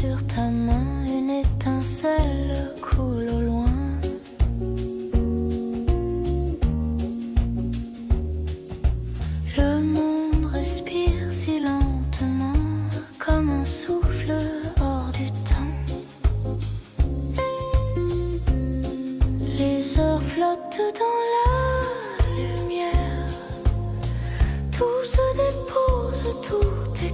sur ta main, une étincelle coule au loin. Le monde respire si lentement, comme un souffle hors du temps. Les heures flottent dans la lumière, tout se dépose, tout est